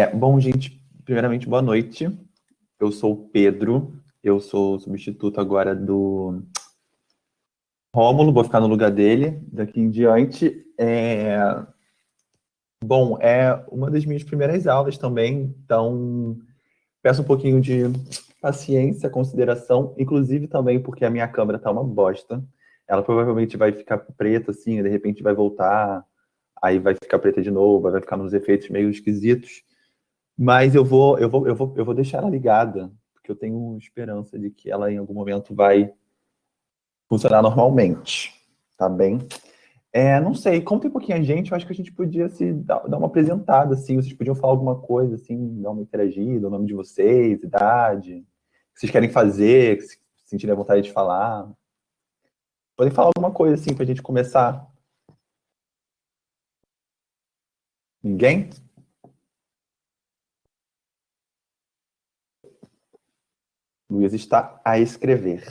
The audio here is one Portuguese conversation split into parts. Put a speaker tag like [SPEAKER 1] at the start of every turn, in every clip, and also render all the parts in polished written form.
[SPEAKER 1] Bom, gente, primeiramente, boa noite. Eu sou o Pedro, eu sou o substituto agora do Rômulo, vou ficar no lugar dele daqui em diante. Bom, é uma das minhas primeiras aulas também, então peço um pouquinho de paciência, consideração, inclusive também porque a minha câmera tá uma bosta. Ela provavelmente vai ficar preta, assim, de repente vai voltar, aí vai ficar preta de novo, vai ficar nos efeitos meio esquisitos. Mas eu vou deixar ela ligada, porque eu tenho esperança de que ela em algum momento vai funcionar normalmente, tá bem? Não sei, como tem pouquinha gente, eu acho que a gente podia se dar uma apresentada, assim, vocês podiam falar alguma coisa, assim, dar uma interagida, o nome de vocês, idade, o que vocês querem fazer, que se sentirem a vontade de falar. Podem falar alguma coisa, assim, pra gente começar. Ninguém? Luiz está a escrever.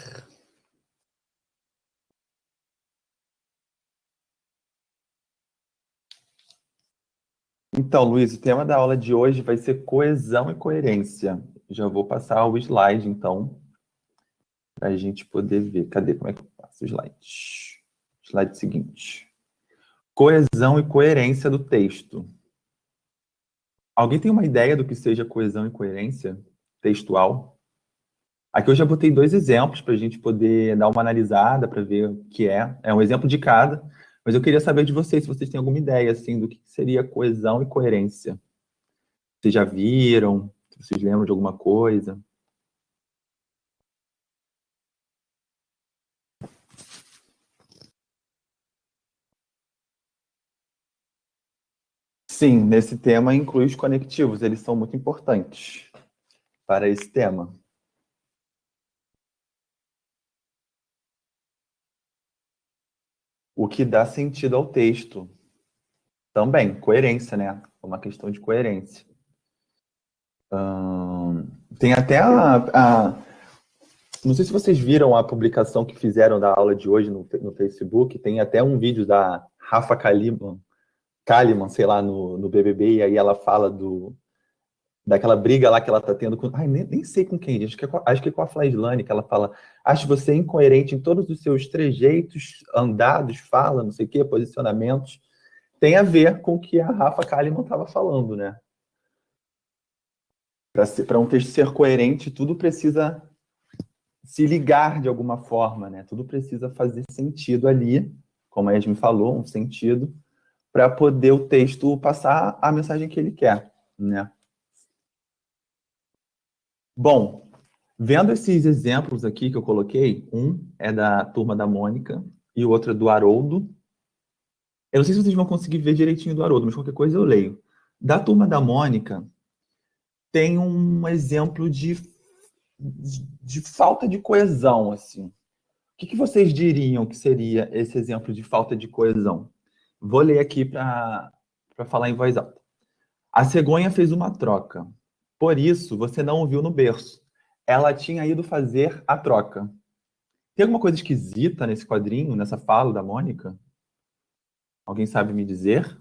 [SPEAKER 1] Então, Luiz, o tema da aula de hoje vai ser coesão e coerência. Já vou passar o slide, então, para a gente poder ver. Cadê? Como é que eu passo o slide? Slide seguinte. Coesão e coerência do texto. Alguém tem uma ideia do que seja coesão e coerência textual? Aqui eu já botei dois exemplos para a gente poder dar uma analisada para ver o que é. É um exemplo de cada, mas eu queria saber de vocês se vocês têm alguma ideia assim do que seria coesão e coerência. Vocês já viram? Vocês lembram de alguma coisa? Sim, nesse tema inclui os conectivos, eles são muito importantes para esse tema. O que dá sentido ao texto. Também, coerência, né? É uma questão de coerência. Tem até não sei se vocês viram a publicação que fizeram da aula de hoje no Facebook, tem até um vídeo da Rafa Kalimann, sei lá, no BBB, e aí ela fala daquela briga lá que ela tá tendo com... Ai, nem sei com quem, acho que é com a Flyslane, que ela fala, acho você incoerente em todos os seus trejeitos, andados, fala, não sei o quê, posicionamentos. Tem a ver com o que a Rafa Kalimann estava falando, né? Para um texto ser coerente, tudo precisa se ligar de alguma forma, né? Tudo precisa fazer sentido ali, como a Yasmin falou, um sentido, para poder o texto passar a mensagem que ele quer, né? Bom, vendo esses exemplos aqui que eu coloquei, um é da Turma da Mônica e o outro é do Haroldo. Eu não sei se vocês vão conseguir ver direitinho do Haroldo, mas qualquer coisa eu leio. Da Turma da Mônica, tem um exemplo de falta de coesão, assim. O que vocês diriam que seria esse exemplo de falta de coesão? Vou ler aqui para falar em voz alta. A cegonha fez uma troca. Por isso, você não o viu no berço. Ela tinha ido fazer a troca. Tem alguma coisa esquisita nesse quadrinho, nessa fala da Mônica? Alguém sabe me dizer?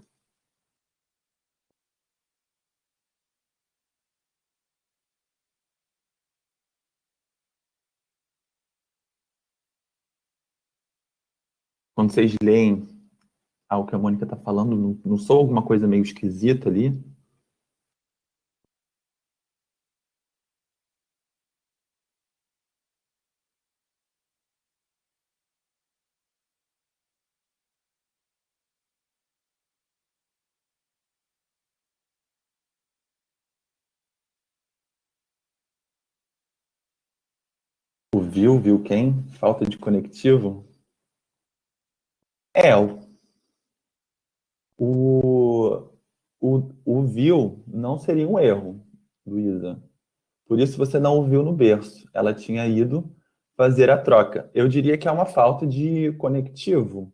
[SPEAKER 1] Quando vocês leem o que a Mônica está falando, não sou alguma coisa meio esquisita ali? O viu quem? Falta de conectivo? É, o, o viu não seria um erro, Luísa. Por isso você não o viu no berço. Ela tinha ido fazer a troca. Eu diria que é uma falta de conectivo.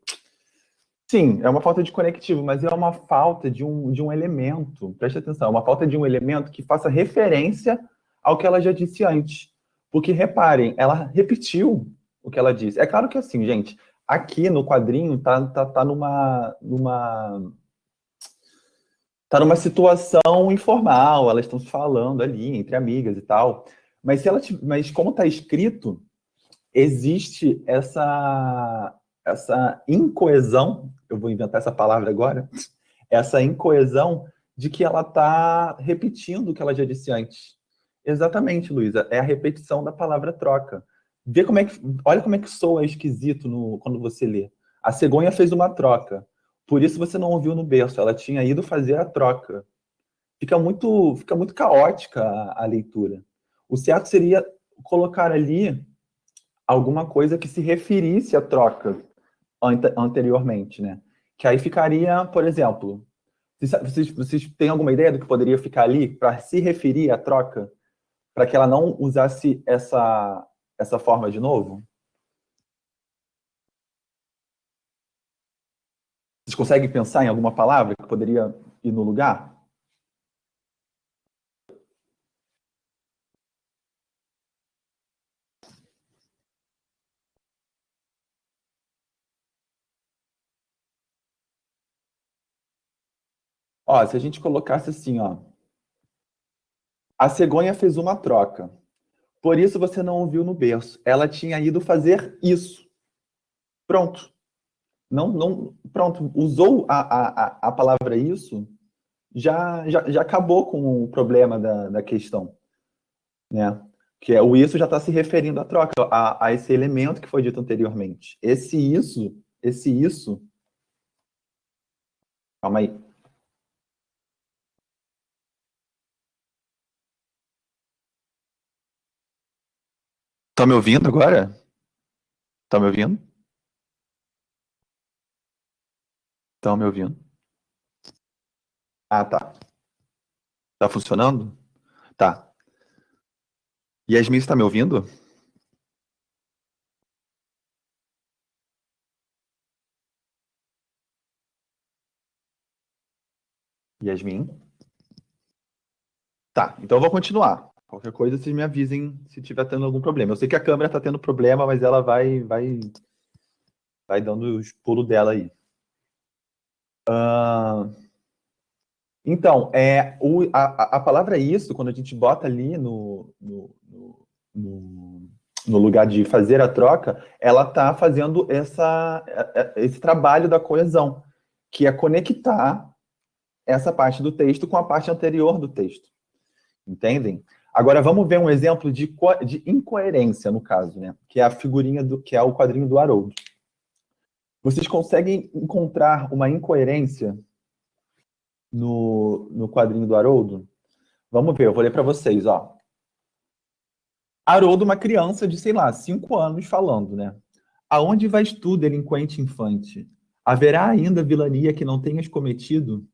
[SPEAKER 1] Sim, é uma falta de conectivo, mas é uma falta de um elemento. Preste atenção, é uma falta de um elemento que faça referência ao que ela já disse antes. Porque, reparem, ela repetiu o que ela disse. É claro que assim, gente, aqui no quadrinho tá numa Tá numa situação informal, elas estão se falando ali entre amigas e tal. Mas se ela, mas como está escrito, existe essa incoesão, eu vou inventar essa palavra agora, essa incoesão de que ela está repetindo o que ela já disse antes. Exatamente, Luísa, é a repetição da palavra troca. Vê como é que, olha como é que soa esquisito quando você lê. A cegonha fez uma troca. Por isso você não ouviu no berço, ela tinha ido fazer a troca. Fica muito caótica a leitura. O certo seria colocar ali alguma coisa que se referisse à troca anteriormente, né? Que aí ficaria, por exemplo, vocês têm alguma ideia do que poderia ficar ali para se referir à troca, para que ela não usasse essa forma de novo? Vocês conseguem pensar em alguma palavra que poderia ir no lugar? Ó, se a gente colocasse assim, ó, a cegonha fez uma troca. Por isso você não ouviu no berço. Ela tinha ido fazer isso. Pronto. Pronto. Usou a palavra isso, já acabou com o problema da questão, né? Que é, o isso já está se referindo à troca, a esse elemento que foi dito anteriormente. Esse isso, calma aí. Tá me ouvindo agora? Tá me ouvindo? Estão me ouvindo? Ah, tá. Tá funcionando? Tá. Yasmin, está me ouvindo? Yasmin? Tá, então eu vou continuar. Qualquer coisa, vocês me avisem se tiver tendo algum problema. Eu sei que a câmera tá tendo problema, mas ela vai dando os pulos dela aí. Então, a palavra isso, quando a gente bota ali no, no lugar de fazer a troca, ela está fazendo esse trabalho da coesão, que é conectar essa parte do texto com a parte anterior do texto. Entendem? Agora vamos ver um exemplo de incoerência, no caso, né? Que é a figurinha que é o quadrinho do Haroldo. Vocês conseguem encontrar uma incoerência no quadrinho do Haroldo? Vamos ver, eu vou ler para vocês, ó. Haroldo, uma criança de, sei lá, 5 anos falando, né? Aonde vais tu, delinquente infante? Haverá ainda vilania que não tenhas cometido?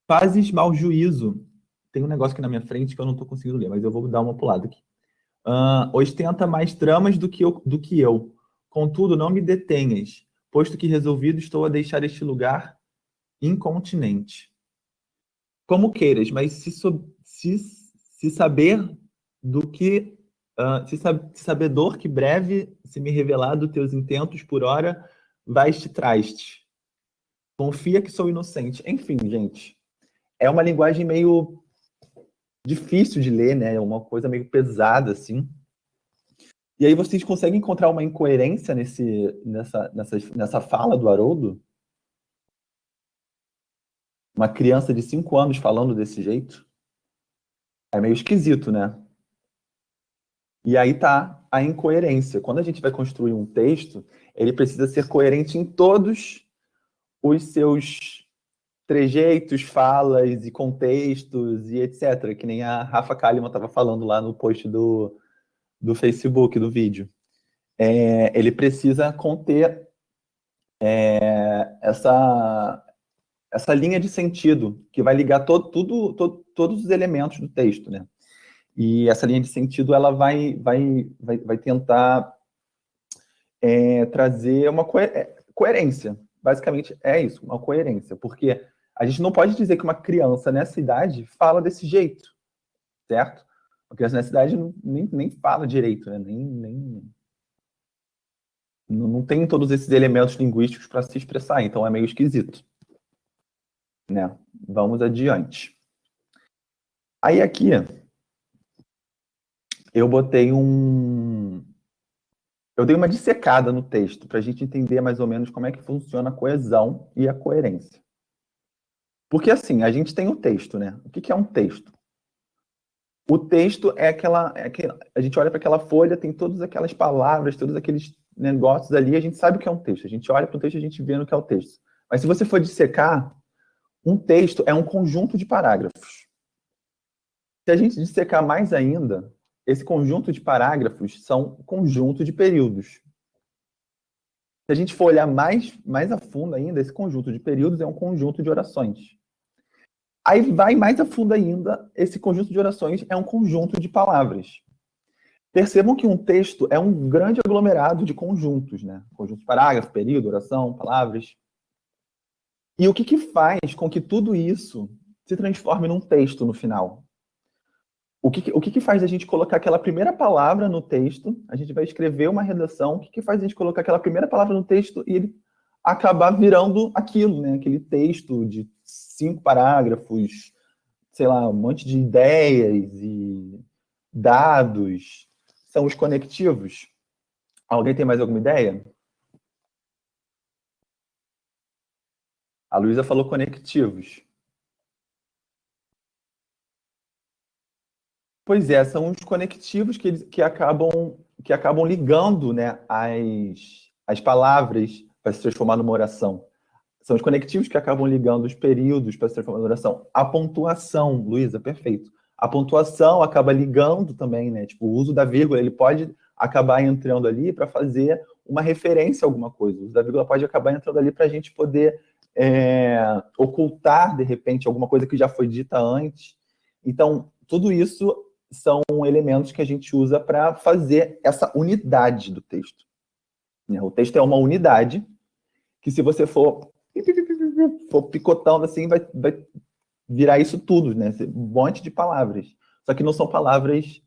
[SPEAKER 1] Fazes mau juízo. Tem um negócio aqui na minha frente que eu não estou conseguindo ler, mas eu vou dar uma pulada aqui. Ostenta mais tramas do que eu. Contudo, não me detenhas, posto que resolvido estou a deixar este lugar incontinente. Como queiras, mas se saber do que se sabedor que breve se me revelado teus intentos por hora vais te traste. Confia que sou inocente. Enfim, gente, é uma linguagem meio difícil de ler, né? É uma coisa meio pesada assim. E aí vocês conseguem encontrar uma incoerência nessa fala do Haroldo? Uma criança de 5 anos falando desse jeito? É meio esquisito, né? E aí tá a incoerência. Quando a gente vai construir um texto, ele precisa ser coerente em todos os seus trejeitos, falas e contextos e etc. Que nem a Rafa Kalimann estava falando lá no post do Facebook, do vídeo. Ele precisa conter essa, essa linha de sentido que vai ligar todos os elementos do texto, né? E essa linha de sentido ela vai tentar trazer uma coerência. Basicamente é isso, uma coerência, porque a gente não pode dizer que uma criança nessa idade fala desse jeito, certo? Uma criança nessa idade nem fala direito, né? Não tem todos esses elementos linguísticos para se expressar, então é meio esquisito. né? Vamos adiante. Aí aqui, eu botei eu dei uma dissecada no texto para a gente entender mais ou menos como é que funciona a coesão e a coerência. Porque assim, a gente tem o texto, né? O que é um texto? O texto a gente olha para aquela folha, tem todas aquelas palavras, todos aqueles negócios ali, a gente sabe o que é um texto. A gente olha para o texto e a gente vê no que é o texto. Mas se você for dissecar, um texto é um conjunto de parágrafos. Se a gente dissecar mais ainda, esse conjunto de parágrafos são um conjunto de períodos. Se a gente for olhar mais a fundo ainda, esse conjunto de períodos é um conjunto de orações. Aí vai mais a fundo ainda, esse conjunto de orações é um conjunto de palavras. Percebam que um texto é um grande aglomerado de conjuntos, né? Conjunto de parágrafo, período, oração, palavras. E o que faz com que tudo isso se transforme num texto no final? O que faz a gente colocar aquela primeira palavra no texto? A gente vai escrever uma redação. O que faz a gente colocar aquela primeira palavra no texto e ele acabar virando aquilo, né? Aquele texto de 5 parágrafos, sei lá, um monte de ideias e dados. São os conectivos. Alguém tem mais alguma ideia? A Luísa falou conectivos. Pois é, são os conectivos que acabam ligando, né, as palavras para se transformar numa oração. São os conectivos que acabam ligando os períodos para se transformar numa oração. A pontuação, Luísa, perfeito. A pontuação acaba ligando também, né? Tipo, o uso da vírgula, ele pode acabar entrando ali para fazer uma referência a alguma coisa. O uso da vírgula pode acabar entrando ali para a gente poder ocultar, de repente, alguma coisa que já foi dita antes. Então, tudo isso são elementos que a gente usa para fazer essa unidade do texto. O texto é uma unidade que, se você for picotando assim, vai virar isso tudo, né? Um monte de palavras. Só que não são palavras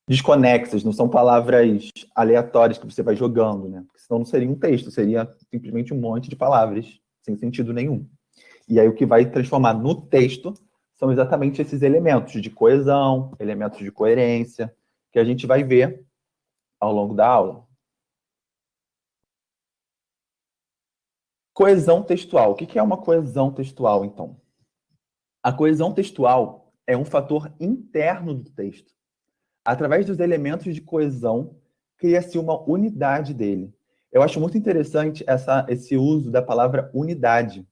[SPEAKER 1] desconexas, não são palavras aleatórias que você vai jogando, né? Porque senão não seria um texto, seria simplesmente um monte de palavras sem sentido nenhum. E aí o que vai transformar no texto são exatamente esses elementos de coesão, elementos de coerência, que a gente vai ver ao longo da aula. Coesão textual. O que é uma coesão textual, então? A coesão textual é um fator interno do texto. Através dos elementos de coesão, cria-se uma unidade dele. Eu acho muito interessante esse uso da palavra unidade.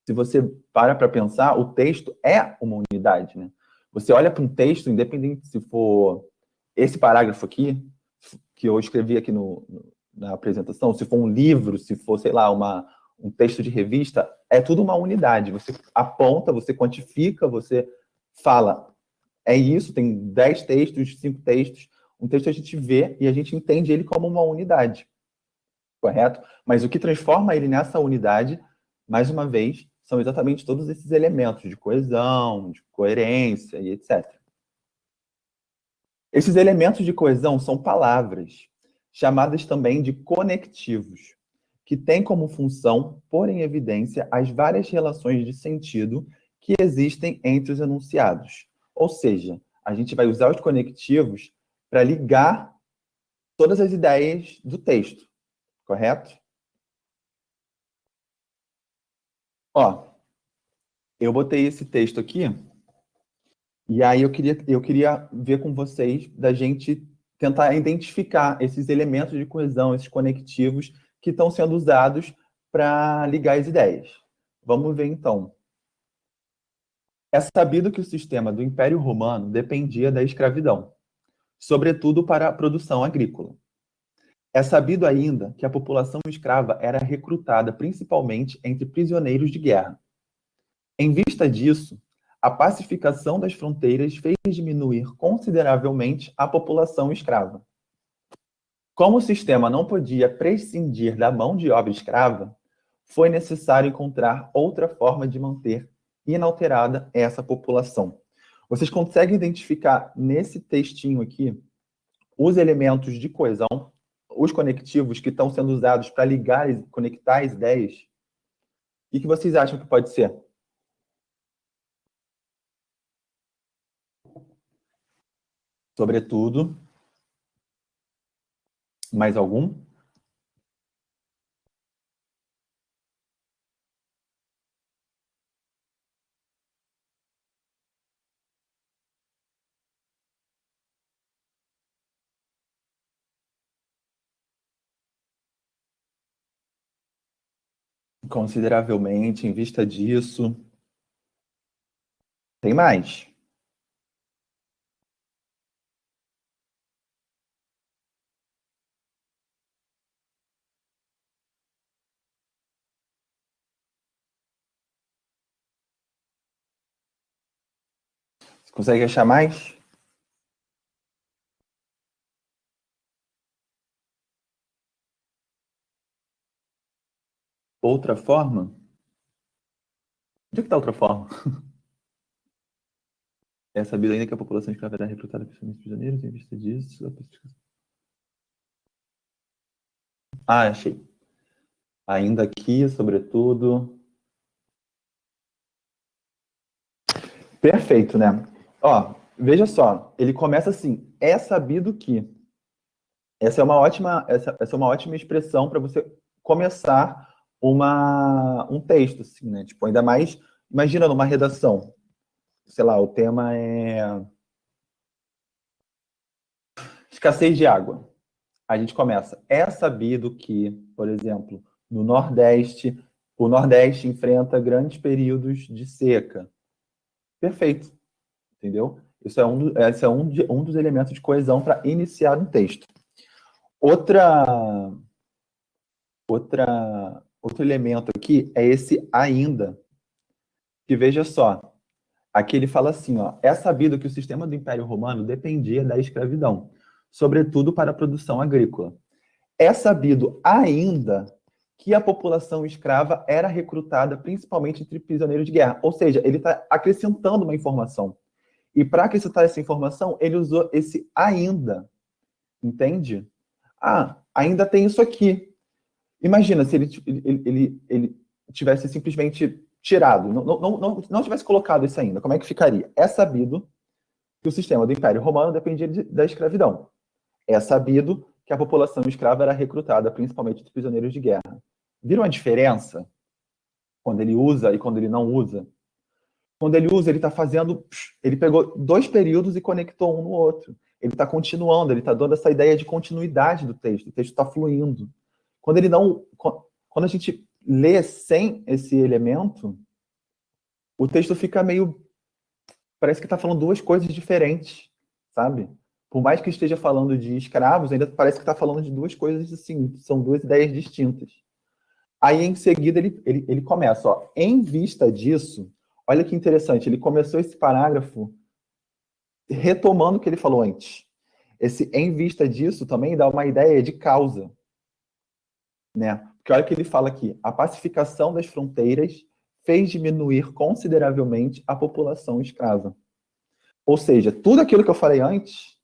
[SPEAKER 1] Se você para pensar, o texto é uma unidade, né? Você olha para um texto, independente se for esse parágrafo aqui, que eu escrevi aqui na apresentação, se for um livro, se for, sei lá, um texto de revista, é tudo uma unidade. Você aponta, você quantifica, você fala, é isso, tem 10 textos, 5 textos. Um texto a gente vê e a gente entende ele como uma unidade, correto? Mas o que transforma ele nessa unidade, mais uma vez, são exatamente todos esses elementos de coesão, de coerência e etc. Esses elementos de coesão são palavras, chamadas também de conectivos, que têm como função pôr em evidência as várias relações de sentido que existem entre os enunciados. Ou seja, a gente vai usar os conectivos para ligar todas as ideias do texto, correto? Ó, eu botei esse texto aqui, e aí eu queria ver com vocês da gente tentar identificar esses elementos de coesão, esses conectivos que estão sendo usados para ligar as ideias. Vamos ver então. É sabido que o sistema do Império Romano dependia da escravidão, sobretudo para a produção agrícola. É sabido ainda que a população escrava era recrutada principalmente entre prisioneiros de guerra. Em vista disso, a pacificação das fronteiras fez diminuir consideravelmente a população escrava. Como o sistema não podia prescindir da mão de obra escrava, foi necessário encontrar outra forma de manter inalterada essa população. Vocês conseguem identificar nesse textinho aqui os elementos de coesão, os conectivos que estão sendo usados para ligar e conectar as ideias, o que vocês acham que pode ser? Sobretudo. Mais algum? Consideravelmente, em vista disso. Tem mais. Você consegue achar mais? Outra forma? Onde é que está outra forma? É sabido ainda que a população escrava era recrutada principalmente prisioneiros, em vista disso. Ah, achei. Ainda aqui, sobretudo. Perfeito, né? Ó, veja só, ele começa assim: é sabido que. Essa é uma ótima expressão para você começar um texto, assim, né? Tipo, ainda mais, imagina numa redação, sei lá, o tema é escassez de água. A gente começa, é sabido que, por exemplo, no Nordeste, o Nordeste enfrenta grandes períodos de seca. Perfeito, entendeu? Isso é esse é um dos elementos de coesão para iniciar um texto. Outra outro elemento aqui é esse ainda, que veja só, aqui ele fala assim, ó, é sabido que o sistema do Império Romano dependia da escravidão, sobretudo para a produção agrícola. É sabido ainda que a população escrava era recrutada principalmente entre prisioneiros de guerra, ou seja, ele está acrescentando uma informação. E para acrescentar essa informação, ele usou esse ainda, entende? Ah, ainda tem isso aqui. Imagina se ele tivesse simplesmente tirado, não tivesse colocado isso ainda, como é que ficaria? É sabido que o sistema do Império Romano dependia da escravidão. É sabido que a população escrava era recrutada principalmente de prisioneiros de guerra. Viram a diferença? Quando ele usa e quando ele não usa? Quando ele usa, ele está fazendo. Ele pegou dois períodos e conectou um no outro. Ele está continuando, ele está dando essa ideia de continuidade do texto. O texto está fluindo. Quando ele não. Quando a gente lê sem esse elemento, o texto fica meio. Parece que está falando duas coisas diferentes, sabe? Por mais que esteja falando de escravos, ainda parece que está falando de duas coisas assim, são duas ideias distintas. Aí, em seguida, ele começa, ó, em vista disso, olha que interessante, ele começou esse parágrafo retomando o que ele falou antes. Esse em vista disso também dá uma ideia de causa, né? Porque olha o que ele fala aqui, a pacificação das fronteiras fez diminuir consideravelmente a população escrava. Ou seja, tudo aquilo que eu falei antes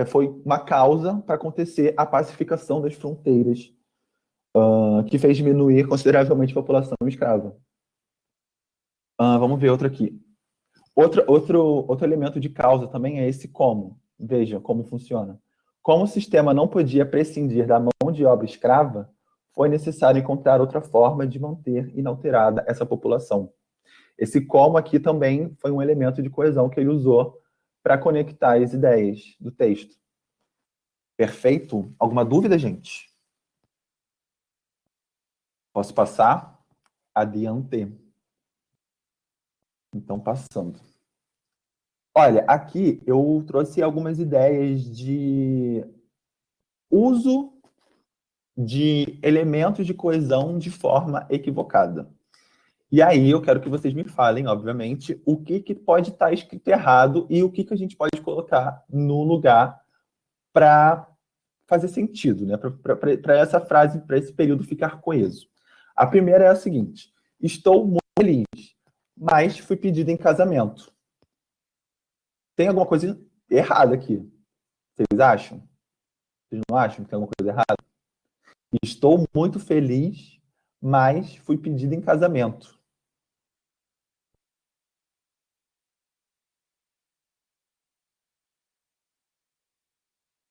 [SPEAKER 1] foi uma causa para acontecer a pacificação das fronteiras, que fez diminuir consideravelmente a população escrava. Vamos ver outro aqui. Outro elemento de causa também é esse como. Veja como funciona. Como o sistema não podia prescindir da mão de obra escrava, foi necessário encontrar outra forma de manter inalterada essa população. Esse como aqui também foi um elemento de coesão que ele usou para conectar as ideias do texto. Perfeito? Alguma dúvida, gente? Posso passar? Adiante. Então, passando. Olha, aqui eu trouxe algumas ideias de uso de elementos de coesão de forma equivocada. E aí eu quero que vocês me falem, obviamente, o que pode estar escrito errado e o que a gente pode colocar no lugar para fazer sentido, né? Para essa frase, para esse período ficar coeso. A primeira é a seguinte: estou muito feliz, mas fui pedido em casamento. Tem alguma coisa errada aqui? Vocês acham? Vocês não acham que tem alguma coisa errada? Estou muito feliz, mas fui pedido em casamento.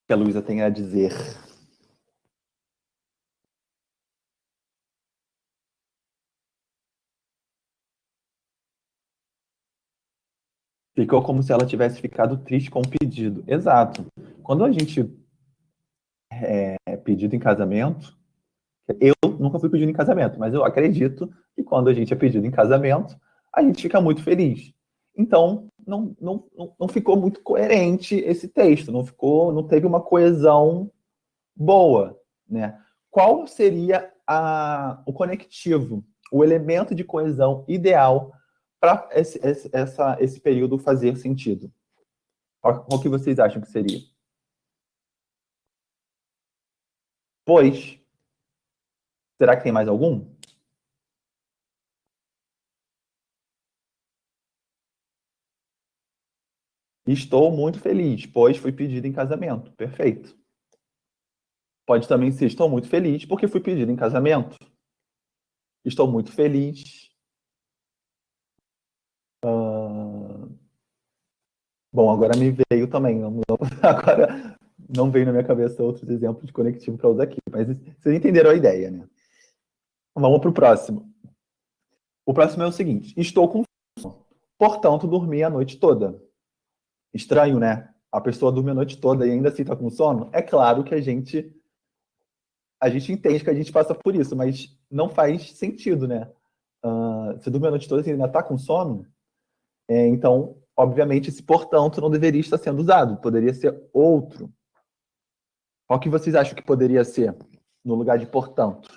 [SPEAKER 1] O que a Luísa tem a dizer? Ficou como se ela tivesse ficado triste com o pedido. Exato. Quando a gente é pedido em casamento, eu nunca fui pedido em casamento, mas eu acredito que quando a gente é pedido em casamento, a gente fica muito feliz. Então, não ficou muito coerente esse texto, não teve uma coesão boa, né? Qual seria o conectivo, o elemento de coesão ideal para esse período fazer sentido? Qual que vocês acham que seria? Pois, será que tem mais algum? Estou muito feliz, pois fui pedido em casamento. Perfeito. Pode também ser estou muito feliz porque fui pedido em casamento. Estou muito feliz. Ah, bom, agora me veio também. Agora não veio na minha cabeça outros exemplos de conectivo para usar aqui, mas vocês entenderam a ideia, né? Vamos para o próximo. O próximo é o seguinte: estou com sono, portanto dormi a noite toda. Estranho, né? A pessoa dorme a noite toda e ainda assim está com sono. É claro que a gente entende que a gente passa por isso, mas não faz sentido, né? Você dorme a noite toda e ainda está com sono, então, obviamente, esse portanto não deveria estar sendo usado, poderia ser outro. Qual que vocês acham que poderia ser no lugar de portanto?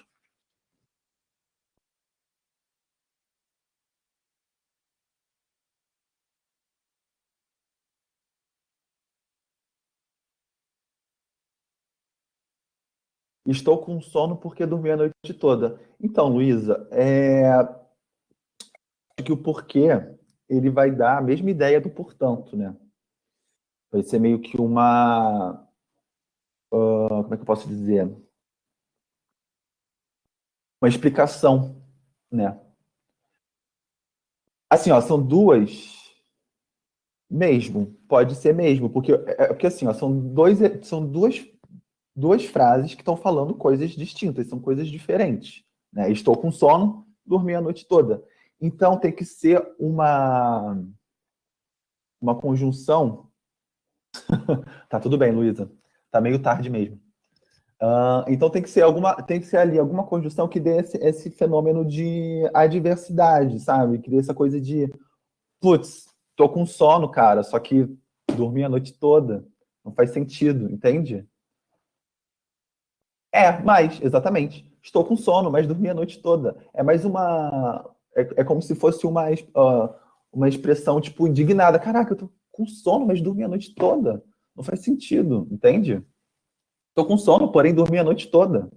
[SPEAKER 1] Estou com sono porque dormi a noite toda. Então, Luísa, que o porquê ele vai dar a mesma ideia do portanto, né? Vai ser meio que como é que eu posso dizer? Uma explicação, né? Assim, ó, são mesmo, pode ser mesmo, porque assim, ó, são duas frases que estão falando coisas distintas, são coisas diferentes, né? Estou com sono, dormi a noite toda. Então tem que ser uma conjunção. Tá tudo bem, Luísa. Tá meio tarde mesmo. Então tem que ser ali alguma conjunção que dê esse fenômeno de adversidade, sabe? Que dê essa coisa de, putz, tô com sono, cara, só que dormi a noite toda. Não faz sentido, entende? Exatamente. Estou com sono, mas dormi a noite toda. É mais uma. É como se fosse uma expressão, tipo, indignada. Caraca, eu tô com sono, mas dormi a noite toda. Não faz sentido, entende? Estou com sono, porém dormi a noite toda.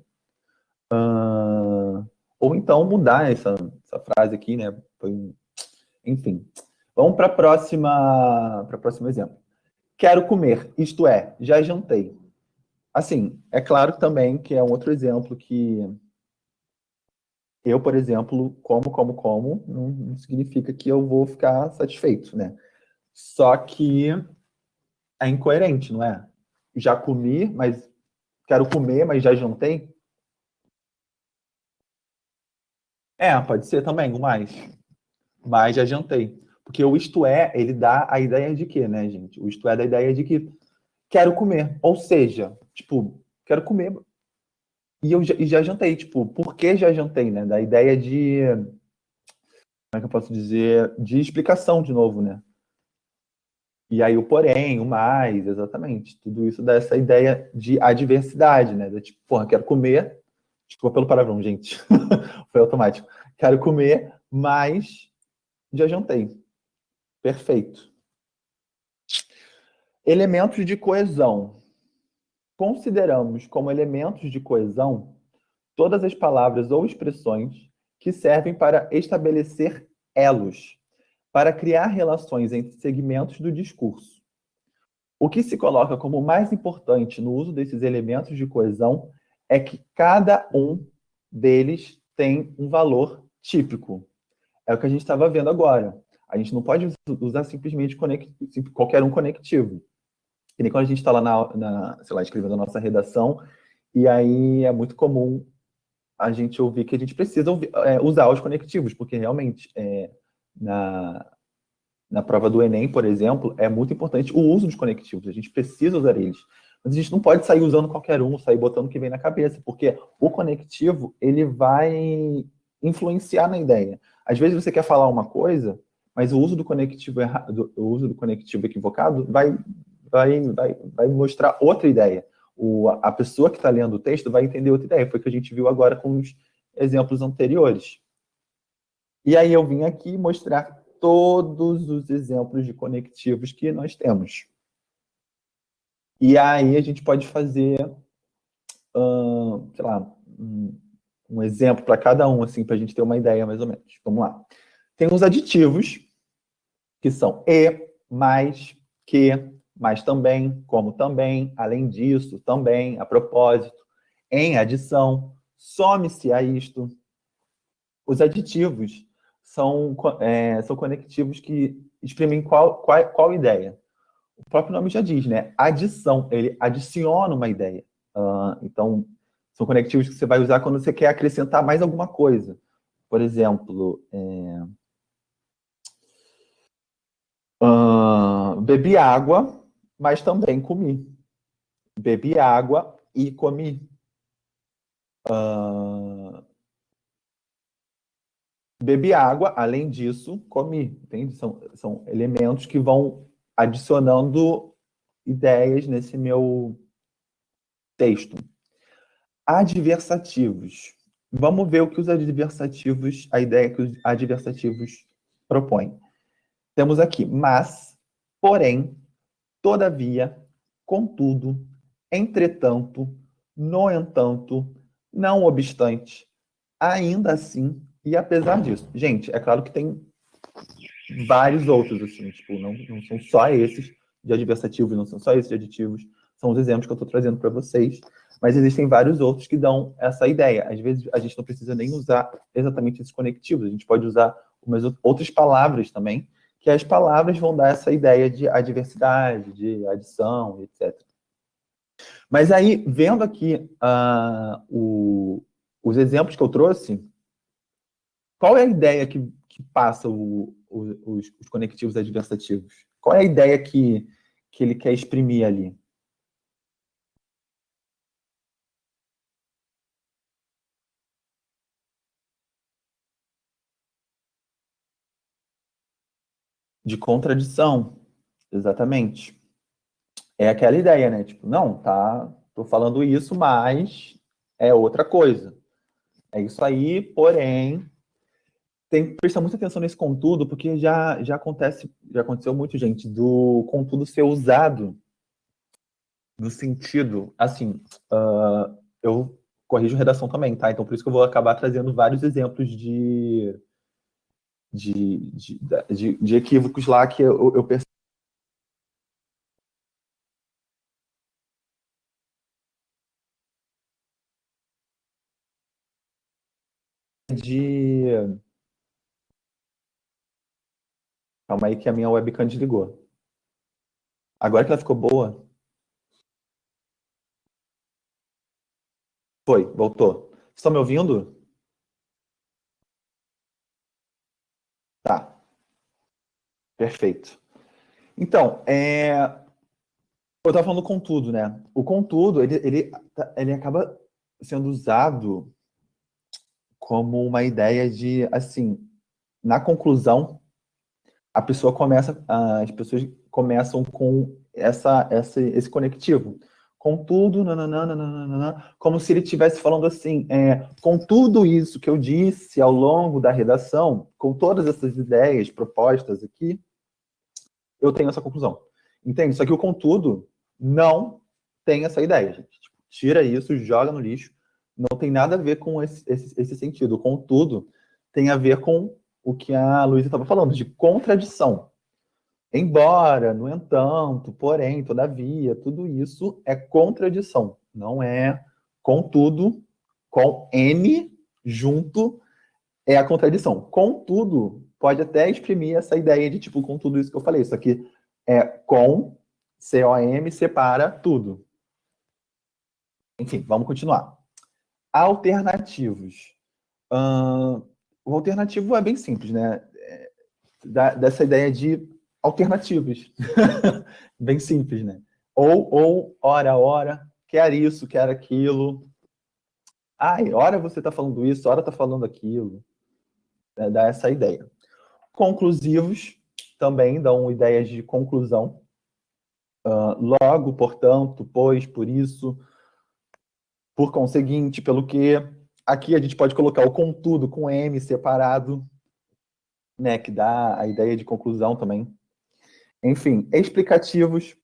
[SPEAKER 1] Ou então mudar essa frase aqui, né? Enfim. Vamos para o próximo exemplo. Quero comer, isto é, já jantei. Assim, é claro também que é um outro exemplo que eu, por exemplo, como, não significa que eu vou ficar satisfeito, né? Só que é incoerente, não é? Já comi, mas quero comer, mas já jantei? Pode ser também, o mais. Mas já jantei. Porque o isto é, ele dá a ideia de quê, né, gente? O isto é dá a ideia de que quero comer. Ou seja, tipo, quero comer e já jantei. Tipo, por que já jantei, né? Da ideia de, como é que eu posso dizer? De explicação de novo, né? E aí o porém, o mais, exatamente. Tudo isso dá essa ideia de adversidade, né? Da tipo, porra, quero comer. Desculpa pelo palavrão, gente. Foi automático. Quero comer, mas já jantei. Perfeito. Elementos de coesão. Consideramos como elementos de coesão todas as palavras ou expressões que servem para estabelecer elos, para criar relações entre segmentos do discurso. O que se coloca como mais importante no uso desses elementos de coesão é que cada um deles tem um valor típico. É o que a gente estava vendo agora. A gente não pode usar simplesmente qualquer um conectivo. Que nem quando a gente está lá sei lá, escrevendo a nossa redação, e aí é muito comum a gente ouvir que a gente precisa usar os conectivos, porque realmente na, na prova do Enem, por exemplo, é muito importante o uso dos conectivos. A gente precisa usar eles. Mas a gente não pode sair usando qualquer um, sair botando o que vem na cabeça, porque o conectivo, ele vai influenciar na ideia. Às vezes você quer falar uma coisa, mas o uso do conectivo errado, o uso do conectivo equivocado vai mostrar outra ideia. A pessoa que está lendo o texto vai entender outra ideia. Foi o que a gente viu agora com os exemplos anteriores. E aí eu vim aqui mostrar todos os exemplos de conectivos que nós temos. E aí a gente pode fazer, sei lá, um exemplo para cada um, assim, para a gente ter uma ideia mais ou menos. Vamos lá. Tem os aditivos, que são e, mais, que, mas também, como também, além disso, também, a propósito, em adição, some-se a isto. Os aditivos são conectivos que exprimem qual ideia. O próprio nome já diz, né? Adição, ele adiciona uma ideia. Então, são conectivos que você vai usar quando você quer acrescentar mais alguma coisa. Por exemplo, bebi água, mas também comi. Bebi água e comi. Bebi água, além disso, comi. Entende? São elementos que vão adicionando ideias nesse meu texto. Adversativos. Vamos ver o que a ideia que os adversativos propõem. Temos aqui mas, porém, todavia, contudo, entretanto, no entanto, não obstante, ainda assim e apesar disso. Gente, é claro que tem vários outros, assim, tipo, não são só esses de adversativos, não são só esses de aditivos, são os exemplos que eu estou trazendo para vocês, mas existem vários outros que dão essa ideia. Às vezes a gente não precisa nem usar exatamente esses conectivos, a gente pode usar umas outras palavras também, que as palavras vão dar essa ideia de adversidade, de adição, etc. Mas aí, vendo aqui os exemplos que eu trouxe, qual é a ideia que passa os conectivos adversativos? Qual é a ideia que ele quer exprimir ali? De contradição, exatamente. É aquela ideia, né? Tipo, não, tá, tô falando isso, mas é outra coisa. É isso aí, porém, tem que prestar muita atenção nesse contudo, porque já aconteceu muito, gente, do contudo ser usado no sentido, assim, eu corrijo redação também, tá? Então, por isso que eu vou acabar trazendo vários exemplos de equívocos lá que eu percebi de... Calma aí que a minha webcam desligou. Agora que ela ficou boa, voltou. Estão me ouvindo? Tá, perfeito. Então, eu estava falando do contudo, né? O contudo, ele acaba sendo usado como uma ideia de, assim, na conclusão, as pessoas começam com esse conectivo. Contudo, nananana, nananana, como se ele estivesse falando assim, com tudo isso que eu disse ao longo da redação, com todas essas ideias propostas aqui, eu tenho essa conclusão. Entende? Só que o contudo não tem essa ideia, gente. Tipo, tira isso, joga no lixo. Não tem nada a ver com esse sentido. O contudo tem a ver com o que a Luísa estava falando, de contradição. Embora, no entanto, porém, todavia, tudo isso é contradição, não é contudo, com N junto é a contradição. Contudo, pode até exprimir essa ideia de tipo, com tudo isso que eu falei, isso aqui é com, C-O-M, separa tudo. Enfim, vamos continuar. Alternativos. O alternativo é bem simples, né? Dessa ideia de alternativas. Bem simples, né? Ora, quer isso, quer aquilo. Ai, ora você está falando isso, ora está falando aquilo. Dá essa ideia. Conclusivos também dão ideias de conclusão. Logo, portanto, pois, por isso, por conseguinte, pelo que. Aqui a gente pode colocar o contudo com M separado, né, que dá a ideia de conclusão também. Enfim, explicativos,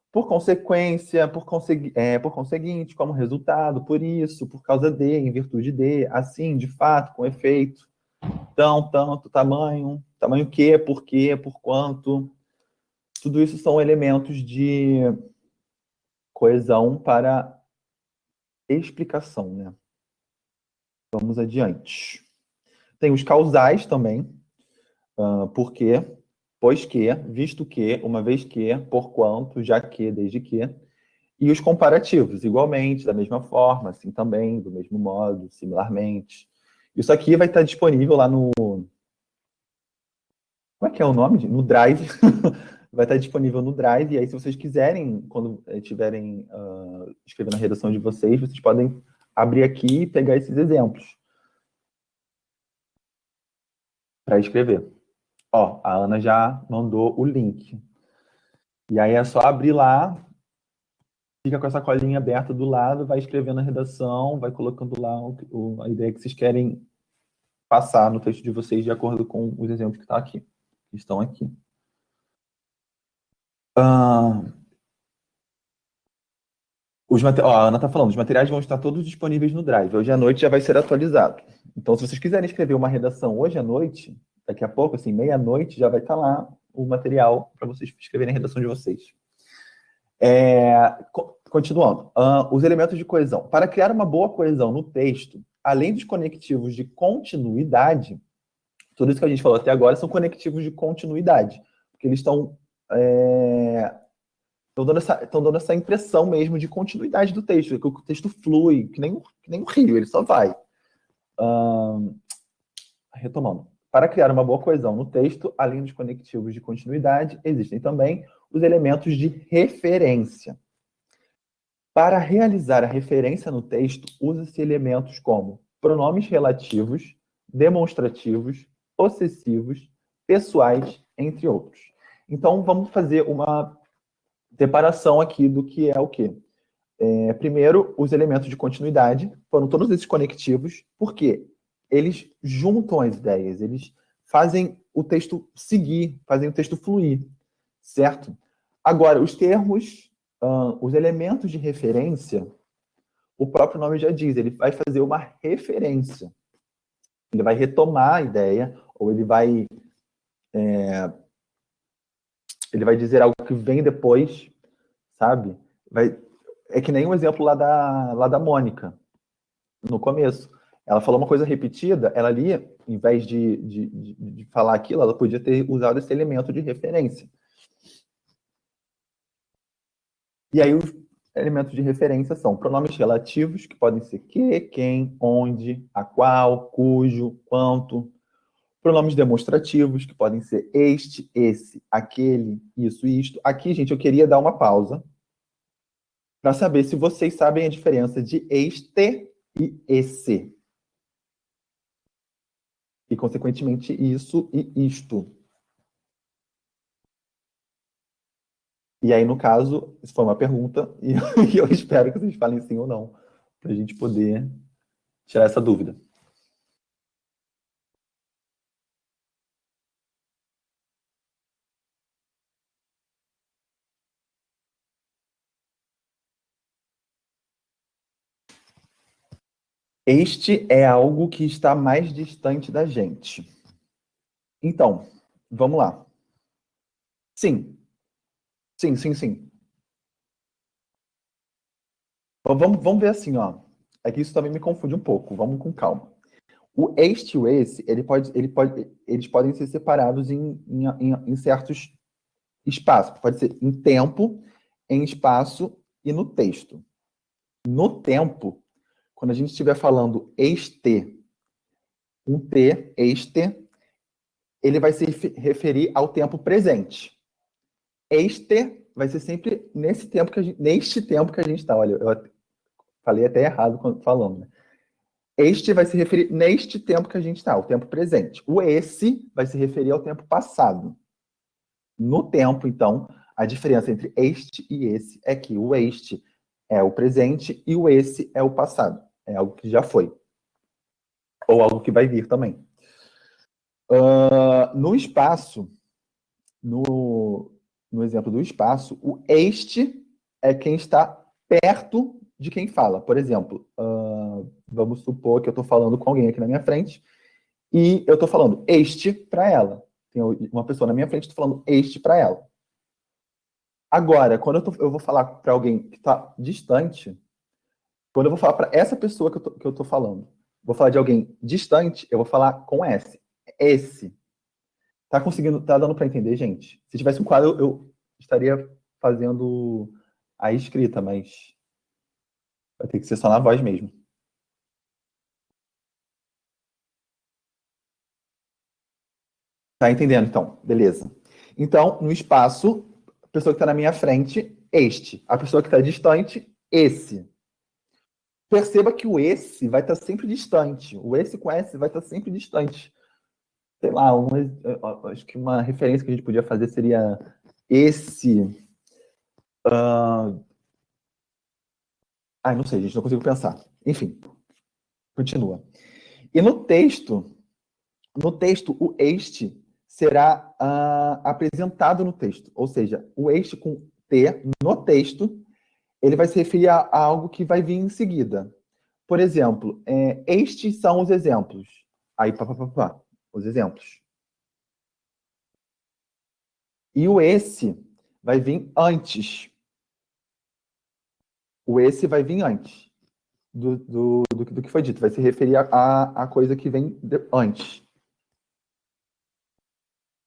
[SPEAKER 1] por consequência, por conseguinte, como resultado, por isso, por causa de, em virtude de, assim, de fato, com efeito, tão, tanto, tamanho, tamanho que, por quê, por quanto. Tudo isso são elementos de coesão para explicação, né? Vamos adiante. Tem os causais também, por quê, pois que, visto que, uma vez que, porquanto, já que, desde que. E os comparativos, igualmente, da mesma forma, assim também, do mesmo modo, similarmente. Isso aqui vai estar disponível lá no... Como é que é o nome? No Drive. Vai estar disponível no Drive, e aí se vocês quiserem, quando estiverem escrevendo a redação de vocês, vocês podem abrir aqui e pegar esses exemplos para escrever. Ó, a Ana já mandou o link. E aí é só abrir lá, fica com essa colinha aberta do lado, vai escrevendo a redação, vai colocando lá a ideia que vocês querem passar no texto de vocês de acordo com os exemplos que estão aqui. A Ana está falando, os materiais vão estar todos disponíveis no Drive. Hoje à noite já vai ser atualizado. Então, se vocês quiserem escrever uma redação hoje à noite, daqui a pouco, assim, meia-noite, já vai estar lá o material para vocês escreverem a redação de vocês. Continuando. Os elementos de coesão. Para criar uma boa coesão no texto, além dos conectivos de continuidade, tudo isso que a gente falou até agora são conectivos de continuidade, porque eles estão dando essa impressão mesmo de continuidade do texto, que o texto flui, que nem um rio, ele só vai. Retomando. Para criar uma boa coesão no texto, além dos conectivos de continuidade, existem também os elementos de referência. Para realizar a referência no texto, usa-se elementos como pronomes relativos, demonstrativos, possessivos, pessoais, entre outros. Então, vamos fazer uma separação aqui do que é o quê? Primeiro, os elementos de continuidade foram todos esses conectivos, porque eles juntam as ideias, eles fazem o texto seguir, fazem o texto fluir, certo? Agora, os termos, os elementos de referência, o próprio nome já diz, ele vai fazer uma referência. Ele vai retomar a ideia, ou ele vai dizer algo que vem depois, sabe? É que nem um exemplo lá da Mônica, no começo. Ela falou uma coisa repetida, ela ali, em vez de falar aquilo, ela podia ter usado esse elemento de referência. E aí os elementos de referência são pronomes relativos, que podem ser que, quem, onde, a qual, cujo, quanto. Pronomes demonstrativos, que podem ser este, esse, aquele, isso e isto. Aqui, gente, eu queria dar uma pausa para saber se vocês sabem a diferença de este e esse. E, consequentemente, isso e isto. E aí, no caso, isso foi uma pergunta, e eu espero que vocês falem sim ou não, para a gente poder tirar essa dúvida. Este é algo que está mais distante da gente. Então, vamos lá. Sim, sim, sim, sim. Vamos ver assim, ó. É que isso também me confunde um pouco. Vamos com calma. O este e o esse, eles podem ser separados em certos espaços. Pode ser em tempo, em espaço e no texto. No tempo, quando a gente estiver falando este, um T, este, ele vai se referir ao tempo presente. Este vai ser sempre neste tempo que a gente está. Olha, eu falei até errado quando falando, né? Este vai se referir neste tempo que a gente está, o tempo presente. O esse vai se referir ao tempo passado. No tempo, então, a diferença entre este e esse é que o este é o presente e o esse é o passado. É algo que já foi. Ou algo que vai vir também. No espaço, no, no exemplo do espaço, o este é quem está perto de quem fala. Por exemplo, vamos supor que eu estou falando com alguém aqui na minha frente e eu estou falando este para ela. Tem uma pessoa na minha frente, estou falando este para ela. Agora, quando eu vou falar para alguém que está distante, quando eu vou falar para essa pessoa que eu tô falando, vou falar de alguém distante, eu vou falar com S. Esse. Tá conseguindo, tá dando para entender, gente? Se tivesse um quadro, eu estaria fazendo a escrita, mas vai ter que ser só na voz mesmo. Tá entendendo, então? Beleza. Então, no espaço, a pessoa que está na minha frente, este. A pessoa que está distante, esse. Perceba que o esse vai estar sempre distante. O esse com S vai estar sempre distante. Sei lá, acho que uma referência que a gente podia fazer seria esse. Não sei, gente, não consigo pensar. Enfim, continua. E no texto, o este será apresentado no texto. Ou seja, o este com T no texto, ele vai se referir a algo que vai vir em seguida. Por exemplo, estes são os exemplos. Aí, os exemplos. E o esse vai vir antes. O esse vai vir antes do que foi dito. Vai se referir a coisa que vem antes.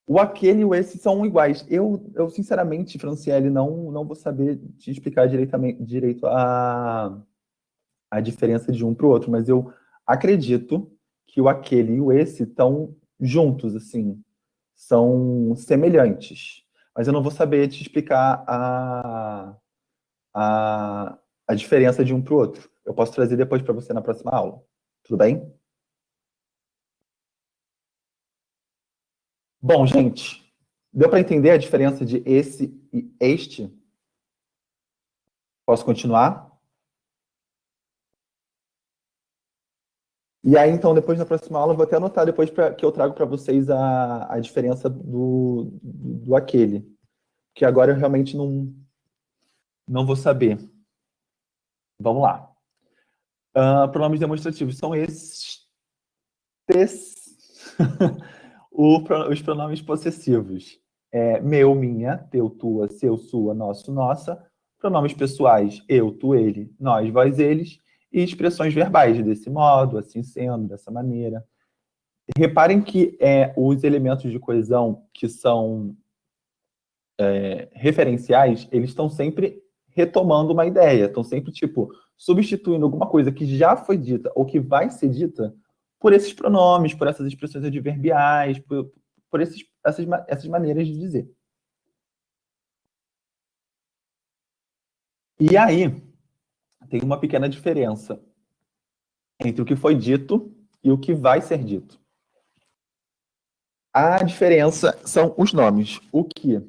[SPEAKER 1] O aquele e o esse são iguais. Eu sinceramente, Franciele, não vou saber te explicar direito a diferença de um para o outro, mas eu acredito que o aquele e o esse estão juntos, assim, são semelhantes. Mas eu não vou saber te explicar a, a diferença de um para o outro. Eu posso trazer depois para você na próxima aula. Tudo bem? Bom, gente, deu para entender a diferença de esse e este? Posso continuar? E aí, então, depois na próxima aula, eu vou até anotar depois que eu trago para vocês a diferença do aquele. Que agora eu realmente não vou saber. Vamos lá. Pronomes demonstrativos são estes. Os pronomes possessivos. Meu, minha, teu, tua, seu, sua, nosso, nossa. Pronomes pessoais, eu, tu, ele, nós, vós, eles. E expressões verbais, desse modo, assim sendo, dessa maneira. Reparem que os elementos de coesão que são referenciais, eles estão sempre retomando uma ideia, estão sempre, tipo, substituindo alguma coisa que já foi dita ou que vai ser dita por esses pronomes, por essas expressões adverbiais, por essas maneiras de dizer. E aí, tem uma pequena diferença entre o que foi dito e o que vai ser dito. A diferença são os nomes. O que?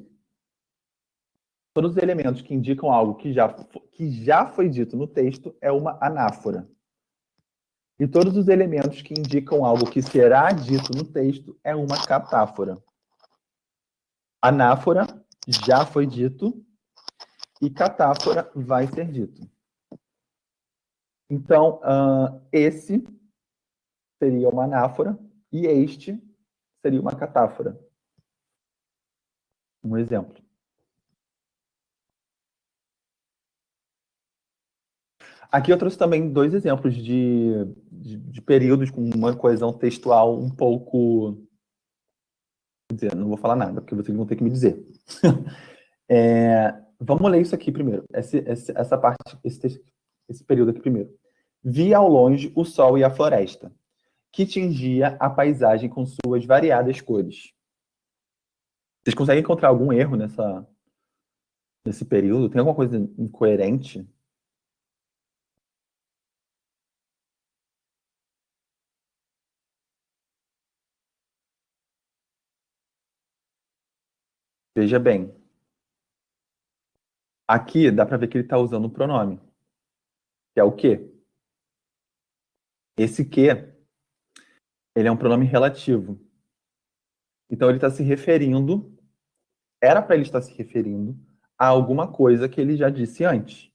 [SPEAKER 1] Todos os elementos que indicam algo que já foi dito no texto é uma anáfora. E todos os elementos que indicam algo que será dito no texto é uma catáfora. Anáfora já foi dito e catáfora vai ser dito. Então, esse seria uma anáfora e este seria uma catáfora. Um exemplo. Aqui eu trouxe também 2 exemplos de períodos com uma coesão textual um pouco... Quer dizer, não vou falar nada, porque vocês vão ter que me dizer. Vamos ler isso aqui primeiro. Essa parte, esse período aqui primeiro. Vi ao longe o sol e a floresta, que tingia a paisagem com suas variadas cores. Vocês conseguem encontrar algum erro nesse período? Tem alguma coisa incoerente? Veja bem. Aqui dá para ver que ele está usando o pronome. Que é o quê? Esse que, ele é um pronome relativo. Então ele está se referindo, era para ele estar se referindo a alguma coisa que ele já disse antes,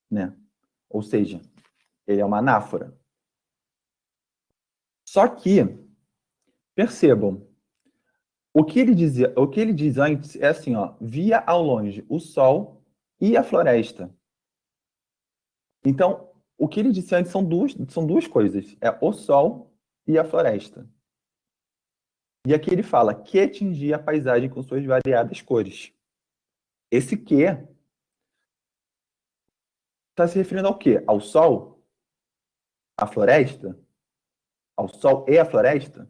[SPEAKER 1] né? Ou seja, ele é uma anáfora. Só que, percebam, o que ele diz antes é assim, ó, via ao longe o sol e a floresta. Então, o que ele disse antes são duas coisas, é o sol e a floresta. E aqui ele fala que tingia a paisagem com suas variadas cores. Esse que está se referindo ao quê? Ao sol? À floresta? Ao sol e à floresta?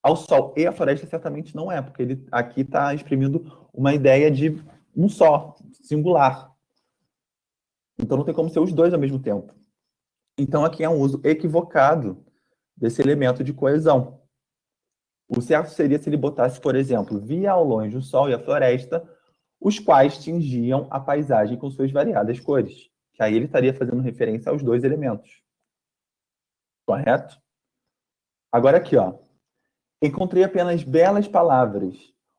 [SPEAKER 1] Ao sol e à floresta certamente não é, porque ele aqui está exprimindo uma ideia de um só, singular. Então não tem como ser os dois ao mesmo tempo. Então aqui é um uso equivocado desse elemento de coesão. O certo seria se ele botasse, por exemplo, via ao longe o sol e a floresta, os quais tingiam a paisagem com suas variadas cores. Que aí ele estaria fazendo referência aos dois elementos. Correto? Agora aqui, ó. Encontrei apenas belas palavras,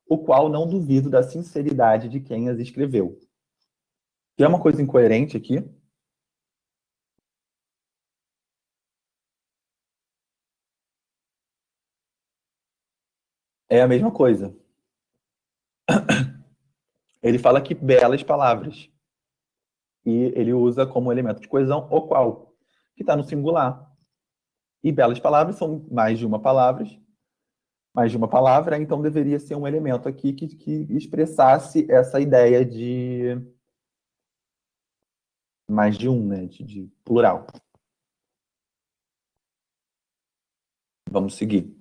[SPEAKER 1] o qual não duvido da sinceridade de quem as escreveu. Tem uma coisa incoerente aqui? É a mesma coisa. Ele fala que belas palavras. E ele usa como elemento de coesão o qual, que está no singular. E belas palavras são mais de uma palavra, então deveria ser um elemento aqui que expressasse essa ideia de mais de um, né? De plural. Vamos seguir.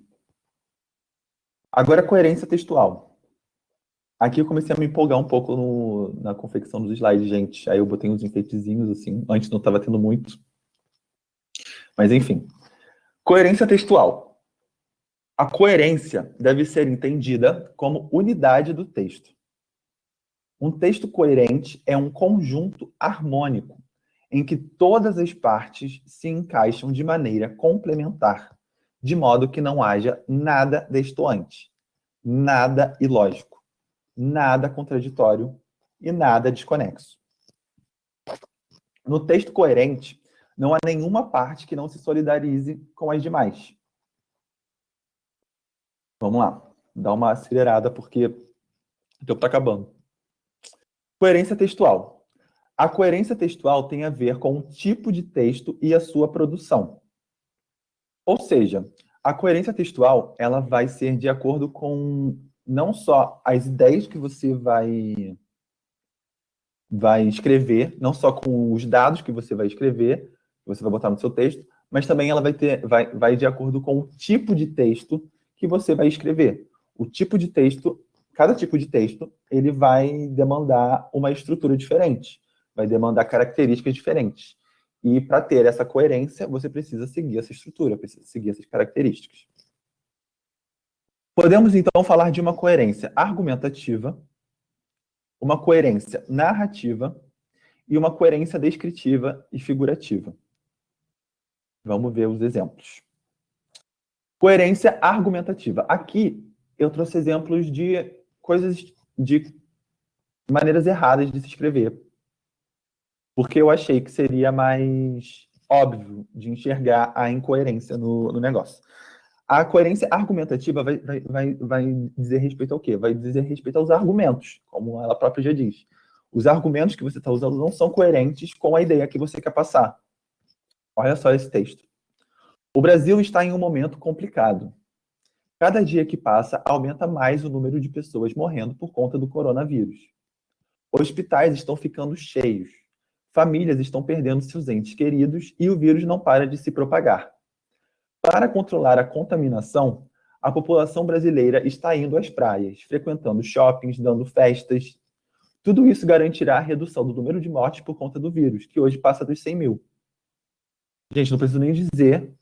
[SPEAKER 1] Agora, coerência textual. Aqui eu comecei a me empolgar um pouco na confecção dos slides, gente. Aí eu botei uns enfeitezinhos, assim. Antes não estava tendo muito. Mas, enfim. Coerência textual. A coerência deve ser entendida como unidade do texto. Um texto coerente é um conjunto harmônico, em que todas as partes se encaixam de maneira complementar, de modo que não haja nada destoante, nada ilógico, nada contraditório e nada desconexo. No texto coerente, não há nenhuma parte que não se solidarize com as demais. Vamos lá, dá uma acelerada porque o tempo está acabando. Coerência textual. A coerência textual tem a ver com o tipo de texto e a sua produção. Ou seja, a coerência textual ela vai ser de acordo com não só as ideias que você vai escrever, não só com os dados que você vai escrever, que você vai botar no seu texto, mas também ela vai de acordo com o tipo de texto que você vai escrever. O tipo de texto, cada tipo de texto, ele vai demandar uma estrutura diferente, vai demandar características diferentes. E para ter essa coerência, você precisa seguir essa estrutura, precisa seguir essas características. Podemos, então, falar de uma coerência argumentativa, uma coerência narrativa e uma coerência descritiva e figurativa. Vamos ver os exemplos. Coerência argumentativa. Aqui eu trouxe exemplos de coisas, de maneiras erradas de se escrever, porque eu achei que seria mais óbvio de enxergar a incoerência no negócio. A coerência argumentativa vai dizer respeito ao quê? Vai dizer respeito aos argumentos, como ela própria já diz. Os argumentos que você está usando não são coerentes com a ideia que você quer passar. Olha só esse texto. O Brasil está em um momento complicado. Cada dia que passa, aumenta mais o número de pessoas morrendo por conta do coronavírus. Hospitais estão ficando cheios. Famílias estão perdendo seus entes queridos e o vírus não para de se propagar. Para controlar a contaminação, a população brasileira está indo às praias, frequentando shoppings, dando festas. Tudo isso garantirá a redução do número de mortes por conta do vírus, que hoje passa dos 100 mil. Gente, não preciso nem dizer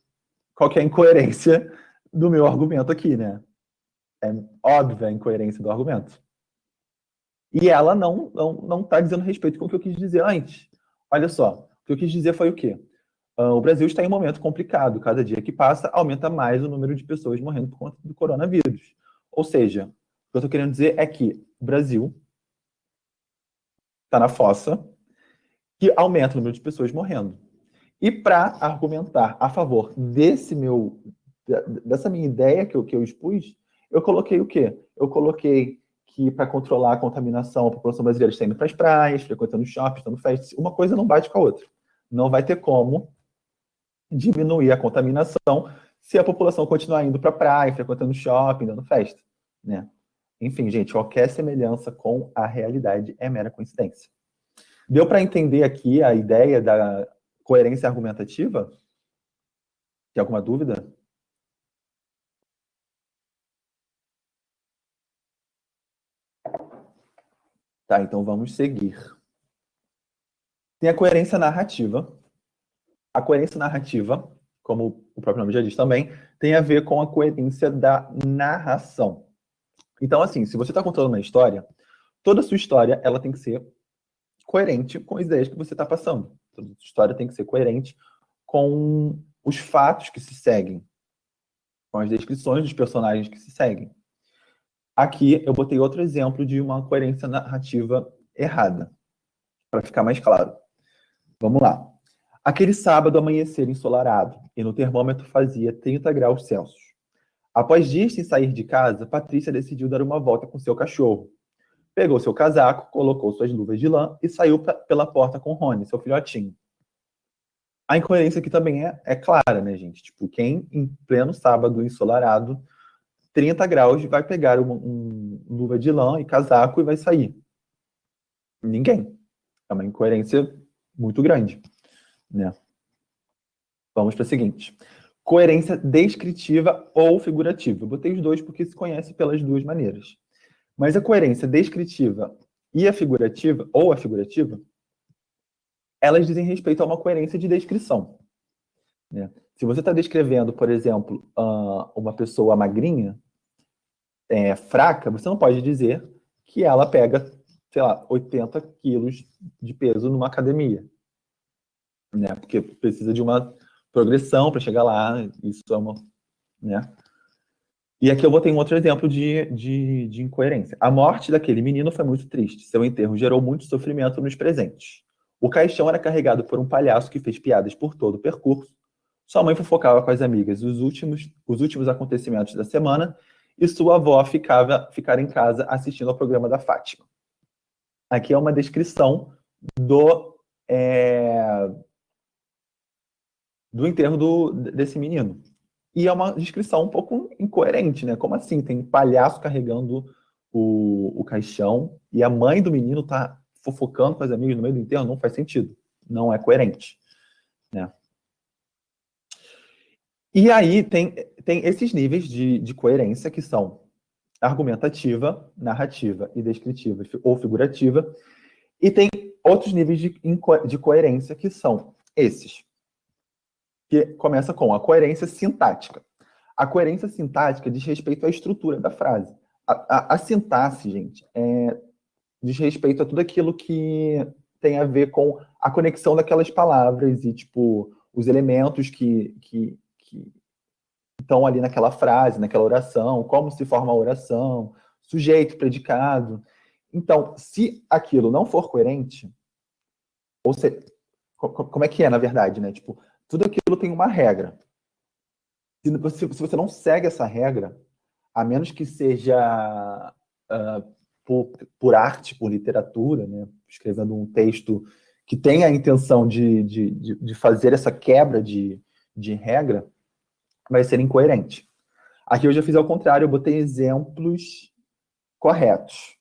[SPEAKER 1] qual que é a incoerência do meu argumento aqui, né? É óbvia a incoerência do argumento. E ela não está dizendo respeito com o que eu quis dizer antes. Olha só, o que eu quis dizer foi o quê? O Brasil está em um momento complicado. Cada dia que passa, aumenta mais o número de pessoas morrendo por conta do coronavírus. Ou seja, o que eu estou querendo dizer é que o Brasil está na fossa, que aumenta o número de pessoas morrendo. E para argumentar a favor dessa minha ideia que eu expus, eu coloquei o quê? Eu coloquei que para controlar a contaminação, a população brasileira está indo para as praias, frequentando shoppings, dando festas. Uma coisa não bate com a outra. Não vai ter como diminuir a contaminação se a população continuar indo para a praia, frequentando shopping, dando festa, né? Enfim, gente, qualquer semelhança com a realidade é mera coincidência. Deu para entender aqui a ideia da coerência argumentativa? Tem alguma dúvida? Tá, então vamos seguir. Tem a coerência narrativa. A coerência narrativa, como o próprio nome já diz também, tem a ver com a coerência da narração. Então, assim, se você está contando uma história, toda a sua história ela tem que ser coerente com as ideias que você está passando. Toda a sua história tem que ser coerente com os fatos que se seguem, com as descrições dos personagens que se seguem. Aqui eu botei outro exemplo de uma coerência narrativa errada, para ficar mais claro. Vamos lá. Aquele sábado amanhecer ensolarado e no termômetro fazia 30 graus Celsius. Após dias sem sair de casa, Patrícia decidiu dar uma volta com seu cachorro. Pegou seu casaco, colocou suas luvas de lã e saiu pela porta com Rony, seu filhotinho. A incoerência aqui também é clara, né, gente? Tipo, quem em pleno sábado ensolarado, 30 graus, vai pegar uma luva de lã e casaco e vai sair? Ninguém. É uma incoerência muito grande, né? Vamos para a seguinte. Coerência descritiva ou figurativa. Eu botei os dois porque se conhece pelas duas maneiras. Mas a coerência descritiva e a figurativa, ou a figurativa, elas dizem respeito a uma coerência de descrição, né? Se você está descrevendo, por exemplo, uma pessoa magrinha, fraca, você não pode dizer que ela pega, sei lá, 80 quilos de peso numa academia, né? Porque precisa de uma progressão para chegar lá, isso é uma, né? E aqui eu botei um outro exemplo de incoerência. A morte daquele menino foi muito triste. Seu enterro gerou muito sofrimento nos presentes. O caixão era carregado por um palhaço que fez piadas por todo o percurso. Sua mãe fofocava com as amigas os últimos acontecimentos da semana e sua avó ficar em casa assistindo ao programa da Fátima. Aqui é uma descrição do enterro desse menino. E é uma descrição um pouco incoerente, né? Como assim? Tem um palhaço carregando o caixão e a mãe do menino tá fofocando com as amigas no meio do enterro? Não faz sentido. Não é coerente, né? E aí tem esses níveis de coerência que são argumentativa, narrativa e descritiva ou figurativa. E tem outros níveis de coerência que são esses, que começa com a coerência sintática. A coerência sintática diz respeito à estrutura da frase. A sintaxe, gente, diz respeito a tudo aquilo que tem a ver com a conexão daquelas palavras e, tipo, os elementos que estão ali naquela frase, naquela oração, como se forma a oração, sujeito, predicado. Então, se aquilo não for coerente, ou seja, como é que é, na verdade, né? Tipo, tudo aquilo tem uma regra. Se você não segue essa regra, a menos que seja por arte, por literatura, né, escrevendo um texto que tenha a intenção de fazer essa quebra de regra, vai ser incoerente. Aqui eu já fiz ao contrário, eu botei exemplos corretos.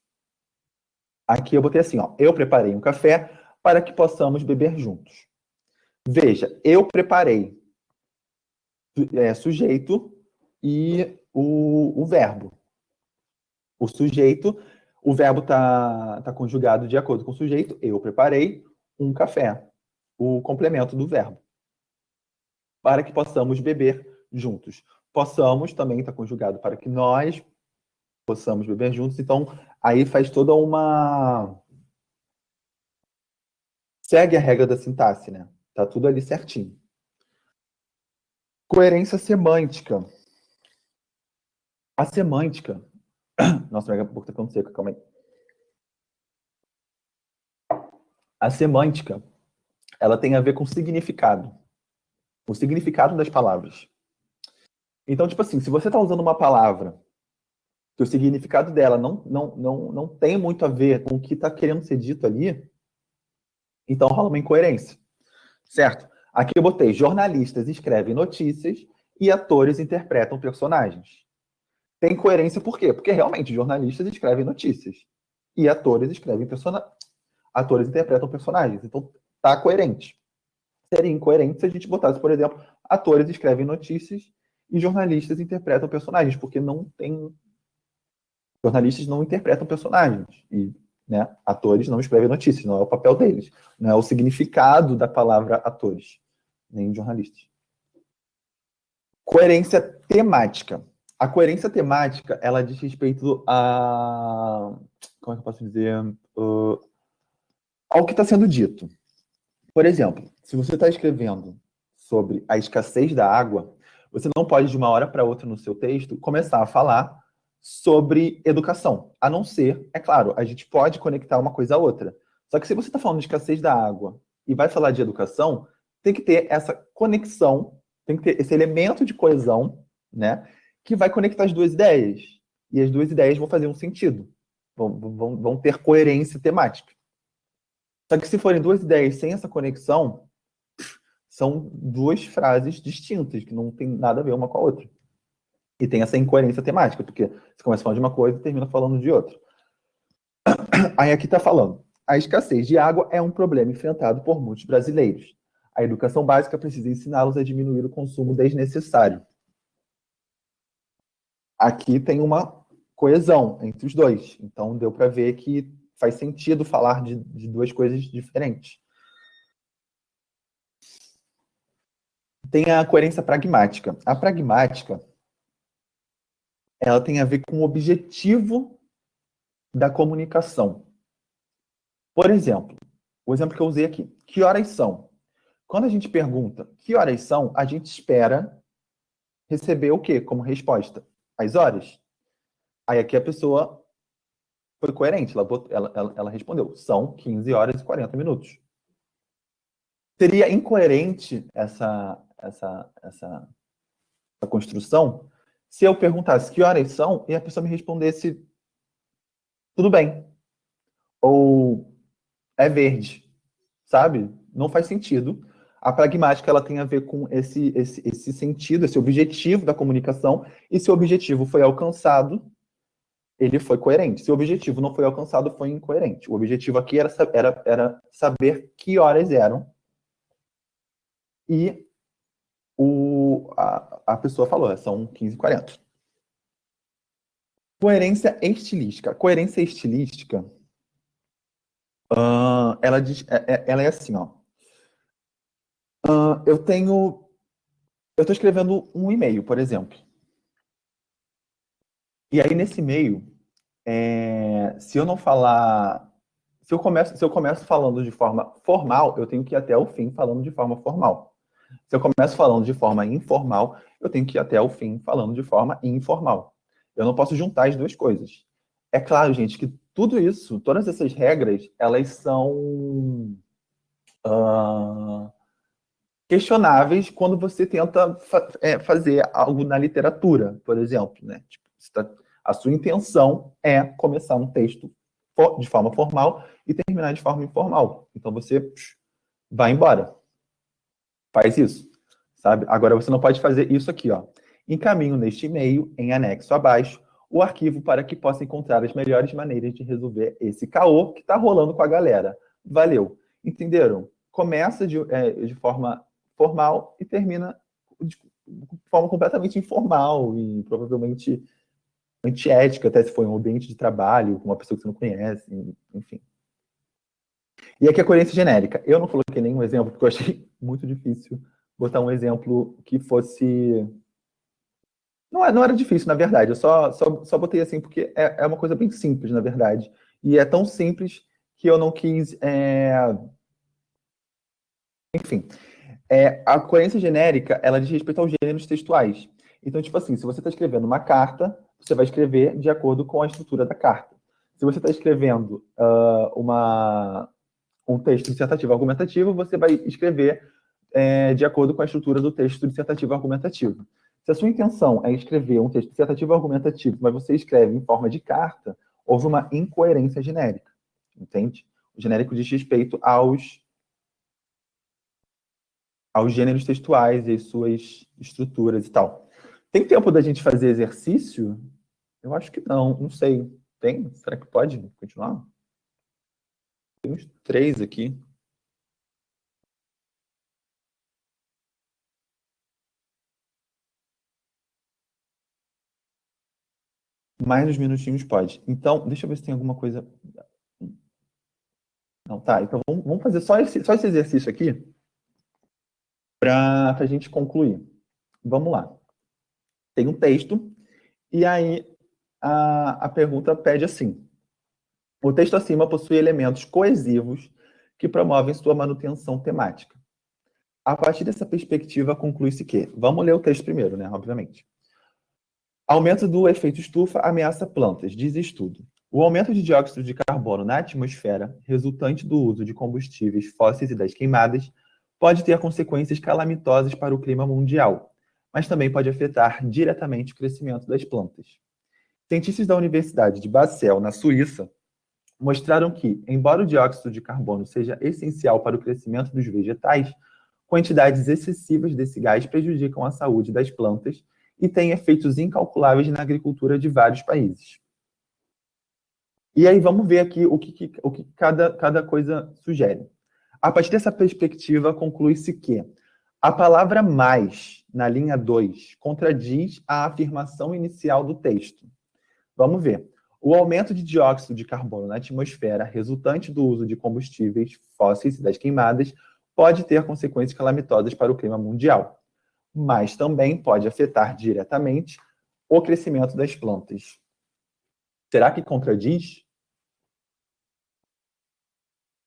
[SPEAKER 1] Aqui eu botei assim, ó, eu preparei um café para que possamos beber juntos. Veja, eu preparei sujeito e o verbo. O sujeito, o verbo tá conjugado de acordo com o sujeito. Eu preparei um café. O complemento do verbo. Para que possamos beber juntos. Possamos também está conjugado para que nós possamos beber juntos. Então, aí faz toda uma... Segue a regra da sintaxe, né? Tá tudo ali certinho. Coerência semântica. A semântica... Nossa, minha boca tá ficando seca, calma aí. A semântica, ela tem a ver com significado. O significado das palavras. Então, tipo assim, se você está usando uma palavra que o significado dela não tem muito a ver com o que está querendo ser dito ali, então rola uma incoerência, certo? Aqui eu botei jornalistas escrevem notícias e atores interpretam personagens. Tem coerência por quê? Porque realmente jornalistas escrevem notícias e atores escrevem personagens. Atores interpretam personagens. Então tá coerente. Seria incoerente se a gente botasse, por exemplo, atores escrevem notícias e jornalistas interpretam personagens, porque não tem... Jornalistas não interpretam personagens e, né, atores não escrevem notícias, não é o papel deles, não é o significado da palavra atores, nem jornalistas. Coerência temática. A coerência temática, ela diz respeito a... Como é que eu posso dizer? Ao que está sendo dito. Por exemplo, se você está escrevendo sobre a escassez da água, você não pode, de uma hora para outra no seu texto, começar a falar sobre educação. A não ser, é claro, a gente pode conectar uma coisa a outra. Só que se você está falando de escassez da água e vai falar de educação, tem que ter essa conexão, tem que ter esse elemento de coesão, né, que vai conectar as duas ideias. E as duas ideias vão fazer um sentido. Vão ter coerência temática. Só que se forem duas ideias sem essa conexão, são duas frases distintas, que não tem nada a ver uma com a outra. E tem essa incoerência temática, porque você começa falando de uma coisa e termina falando de outra. Aí aqui está falando, a escassez de água é um problema enfrentado por muitos brasileiros. A educação básica precisa ensiná-los a diminuir o consumo desnecessário. Aqui tem uma coesão entre os dois. Então deu para ver que faz sentido falar de duas coisas diferentes. Tem a coerência pragmática. A pragmática, ela tem a ver com o objetivo da comunicação. Por exemplo, o exemplo que eu usei aqui. Que horas são? Quando a gente pergunta que horas são, a gente espera receber o quê como resposta? As horas. Aí aqui a pessoa foi coerente, ela respondeu, são 15 horas e 40 minutos. Seria incoerente essa construção se eu perguntasse que horas são e a pessoa me respondesse tudo bem. Ou é verde, sabe? Não faz sentido. A pragmática ela tem a ver com esse sentido, esse objetivo da comunicação, e se o objetivo foi alcançado, ele foi coerente. Se o objetivo não foi alcançado, foi incoerente. O objetivo aqui era saber que horas eram, e a pessoa falou, são 15h40. Coerência estilística. Coerência estilística, ela é assim, ó. Eu estou escrevendo um e-mail, por exemplo. E aí, nesse e-mail, se eu não falar... Se eu começo falando de forma formal, eu tenho que ir até o fim falando de forma formal. Se eu começo falando de forma informal, eu tenho que ir até o fim falando de forma informal. Eu não posso juntar as duas coisas. É claro, gente, que tudo isso, todas essas regras, elas são... questionáveis quando você tenta fazer algo na literatura, por exemplo, né? Tipo, a sua intenção é começar um texto de forma formal e terminar de forma informal. Então você vai embora, faz isso, sabe? Agora você não pode fazer isso aqui, ó. Encaminho neste e-mail, em anexo abaixo, o arquivo para que possa encontrar as melhores maneiras de resolver esse caô que está rolando com a galera. Valeu. Entenderam? Começa de forma formal e termina de forma completamente informal e provavelmente antiética, até se for em um ambiente de trabalho, com uma pessoa que você não conhece, enfim. E aqui a coerência genérica. Eu não coloquei nenhum exemplo, porque eu achei muito difícil botar um exemplo que fosse... Não era difícil, na verdade. Eu só botei assim, porque é uma coisa bem simples, na verdade. E é tão simples que eu não quis... Enfim, a coerência genérica, ela diz respeito aos gêneros textuais. Então, tipo assim, se você está escrevendo uma carta, você vai escrever de acordo com a estrutura da carta. Se você está escrevendo um texto dissertativo argumentativo, você vai escrever de acordo com a estrutura do texto dissertativo argumentativo. Se a sua intenção é escrever um texto dissertativo argumentativo, mas você escreve em forma de carta, houve uma incoerência genérica, entende? O genérico diz respeito aos gêneros textuais e as suas estruturas e tal. Tem tempo da gente fazer exercício? Eu acho que não sei. Tem? Será que pode continuar? Tem uns 3 aqui. Mais uns minutinhos pode. Então, deixa eu ver se tem alguma coisa... Não, tá. Então, vamos fazer só esse exercício aqui para a gente concluir. Vamos lá. Tem um texto, e aí a pergunta pede assim. O texto acima possui elementos coesivos que promovem sua manutenção temática. A partir dessa perspectiva, conclui-se que... Vamos ler o texto primeiro, né? Obviamente. Aumento do efeito estufa ameaça plantas, diz estudo. O aumento de dióxido de carbono na atmosfera, resultante do uso de combustíveis fósseis e das queimadas, pode ter consequências calamitosas para o clima mundial, mas também pode afetar diretamente o crescimento das plantas. Cientistas da Universidade de Basel, na Suíça, mostraram que, embora o dióxido de carbono seja essencial para o crescimento dos vegetais, quantidades excessivas desse gás prejudicam a saúde das plantas e têm efeitos incalculáveis na agricultura de vários países. E aí vamos ver aqui o que cada coisa sugere. A partir dessa perspectiva, conclui-se que a palavra mais, na linha 2, contradiz a afirmação inicial do texto. Vamos ver. O aumento de dióxido de carbono na atmosfera, resultante do uso de combustíveis fósseis e das queimadas, pode ter consequências calamitosas para o clima mundial, mas também pode afetar diretamente o crescimento das plantas. Será que contradiz?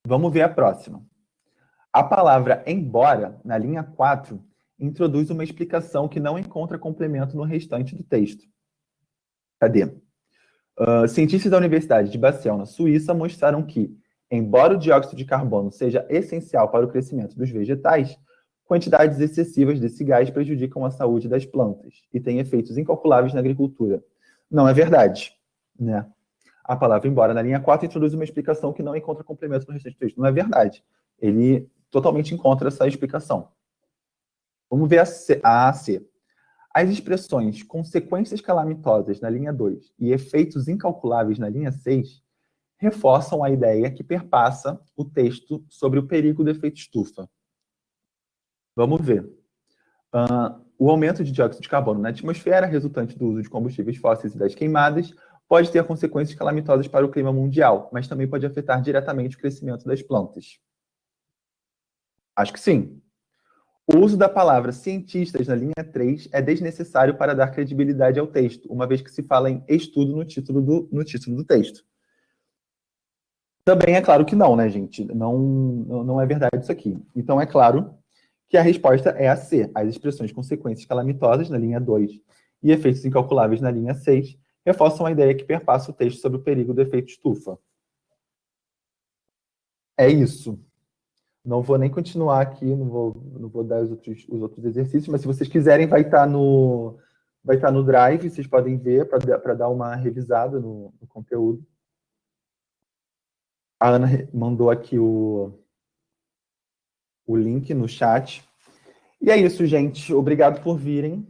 [SPEAKER 1] Vamos ver a próxima. A palavra embora, na linha 4, introduz uma explicação que não encontra complemento no restante do texto. Cadê? Cientistas da Universidade de Basel, na Suíça, mostraram que, embora o dióxido de carbono seja essencial para o crescimento dos vegetais, quantidades excessivas desse gás prejudicam a saúde das plantas e têm efeitos incalculáveis na agricultura. Não é verdade, né? A palavra embora, na linha 4, introduz uma explicação que não encontra complemento no restante do texto. Não é verdade. Ele totalmente encontra essa explicação. Vamos ver a C. As expressões consequências calamitosas na linha 2 e efeitos incalculáveis na linha 6 reforçam a ideia que perpassa o texto sobre o perigo do efeito estufa. Vamos ver. O aumento de dióxido de carbono na atmosfera, resultante do uso de combustíveis fósseis e das queimadas, pode ter consequências calamitosas para o clima mundial, mas também pode afetar diretamente o crescimento das plantas. Acho que sim. O uso da palavra cientistas na linha 3 é desnecessário para dar credibilidade ao texto, uma vez que se fala em estudo no título do texto. Também é claro que não, né, gente? Não é verdade isso aqui. Então, é claro que a resposta é a C. As expressões consequências calamitosas na linha 2 e efeitos incalculáveis na linha 6 reforçam a ideia que perpassa o texto sobre o perigo do efeito estufa. É isso. Não vou nem continuar aqui, não vou dar os outros exercícios, mas se vocês quiserem, vai estar no Drive, vocês podem ver para dar uma revisada no conteúdo. A Ana mandou aqui o link no chat. E é isso, gente. Obrigado por virem.